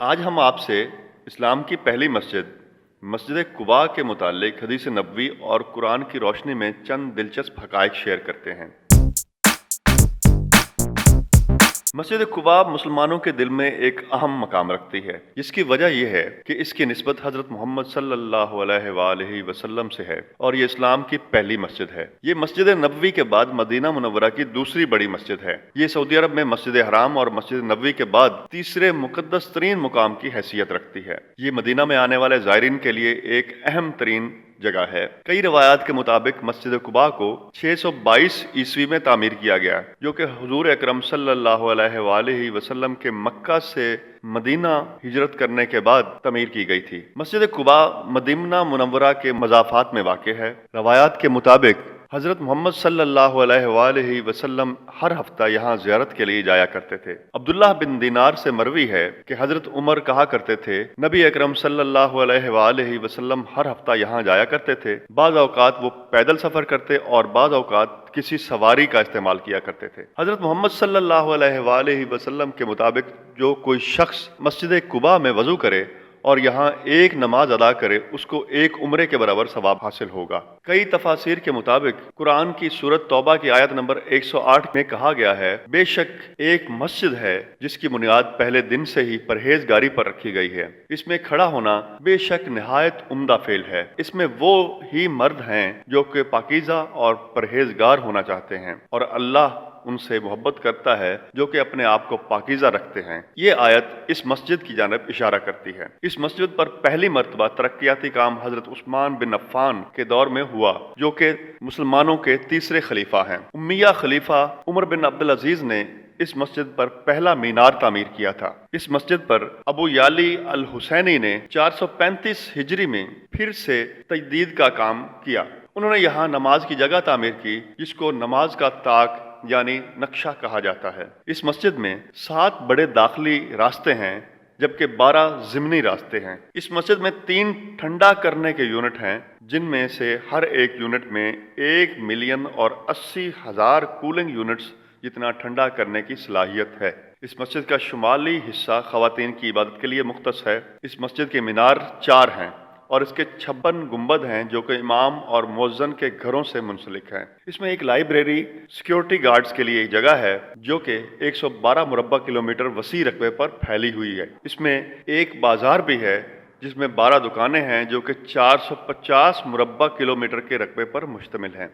آج ہم آپ سے اسلام کی پہلی مسجد قباء کے متعلق حدیث نبوی اور قرآن کی روشنی میں چند دلچسپ حقائق شیئر کرتے ہیں۔ مسجد قباء مسلمانوں کے دل میں ایک اہم مقام رکھتی ہے، جس کی وجہ یہ ہے کہ اس کی نسبت حضرت محمد صلی اللہ علیہ وآلہ وسلم سے ہے اور یہ اسلام کی پہلی مسجد ہے۔ یہ مسجد نبوی کے بعد مدینہ منورہ کی دوسری بڑی مسجد ہے۔ یہ سعودی عرب میں مسجد حرام اور مسجد نبوی کے بعد تیسرے مقدس ترین مقام کی حیثیت رکھتی ہے۔ یہ مدینہ میں آنے والے زائرین کے لیے ایک اہم ترین جگہ ہے۔ کئی روایات کے مطابق مسجد قباء کو 622 عیسوی میں تعمیر کیا گیا، جو کہ حضور اکرم صلی اللہ علیہ وآلہ وسلم کے مکہ سے مدینہ ہجرت کرنے کے بعد تعمیر کی گئی تھی۔ مسجد قباء مدینہ منورہ کے مضافات میں واقع ہے۔ روایات کے مطابق حضرت محمد صلی اللہ علیہ وآلہ وسلم ہر ہفتہ یہاں زیارت کے لیے جایا کرتے تھے۔ عبداللہ بن دینار سے مروی ہے کہ حضرت عمر کہا کرتے تھے، نبی اکرم صلی اللہ علیہ وآلہ وسلم ہر ہفتہ یہاں جایا کرتے تھے۔ بعض اوقات وہ پیدل سفر کرتے اور بعض اوقات کسی سواری کا استعمال کیا کرتے تھے۔ حضرت محمد صلی اللہ علیہ وآلہ وسلم کے مطابق جو کوئی شخص مسجد قباء میں وضو کرے اور یہاں ایک نماز ادا کرے، اس کو ایک عمرے کے برابر ثواب حاصل ہوگا۔ کئی تفاسیر کے مطابق قرآن کی سورۃ توبہ کی آیت نمبر 108 میں کہا گیا ہے، بے شک ایک مسجد ہے جس کی بنیاد پہلے دن سے ہی پرہیزگاری پر رکھی گئی ہے، اس میں کھڑا ہونا بے شک نہایت عمدہ فعل ہے۔ اس میں وہ ہی مرد ہیں جو کہ پاکیزہ اور پرہیزگار ہونا چاہتے ہیں، اور اللہ ان سے محبت کرتا ہے جو کہ اپنے آپ کو پاکیزہ رکھتے ہیں۔ یہ آیت اس مسجد کی جانب اشارہ کرتی ہے۔ اس مسجد پر پہلی مرتبہ ترقیاتی کام حضرت عثمان بن عفان کے دور میں ہوا، جو کہ مسلمانوں کے تیسرے خلیفہ ہیں۔ امیہ خلیفہ عمر بن عبدالعزیز نے اس مسجد پر پہلا مینار تعمیر کیا تھا۔ اس مسجد پر ابو یعلی الحسینی نے 435 ہجری میں پھر سے تجدید کا کام کیا۔ انہوں نے یہاں نماز کی جگہ تعمیر کی، جس کو نماز کا طاق یعنی نقشہ کہا جاتا ہے۔ اس مسجد میں 7 بڑے داخلی راستے ہیں، جبکہ 12 ضمنی راستے ہیں۔ اس مسجد میں 3 ٹھنڈا کرنے کے یونٹ ہیں، جن میں سے ہر ایک یونٹ میں 1,80,000 کولنگ یونٹس جتنا ٹھنڈا کرنے کی صلاحیت ہے۔ اس مسجد کا شمالی حصہ خواتین کی عبادت کے لیے مختص ہے۔ اس مسجد کے مینار 4 ہیں اور اس کے 56 گنبد ہیں، جو کہ امام اور مؤذن کے گھروں سے منسلک ہیں۔ اس میں ایک لائبریری، سیکیورٹی گارڈز کے لیے ایک جگہ ہے، جو کہ 112 مربع کلومیٹر وسیع رقبے پر پھیلی ہوئی ہے۔ اس میں ایک بازار بھی ہے، جس میں 12 دکانیں ہیں، جو کہ 450 مربع کلومیٹر کے رقبے پر مشتمل ہیں۔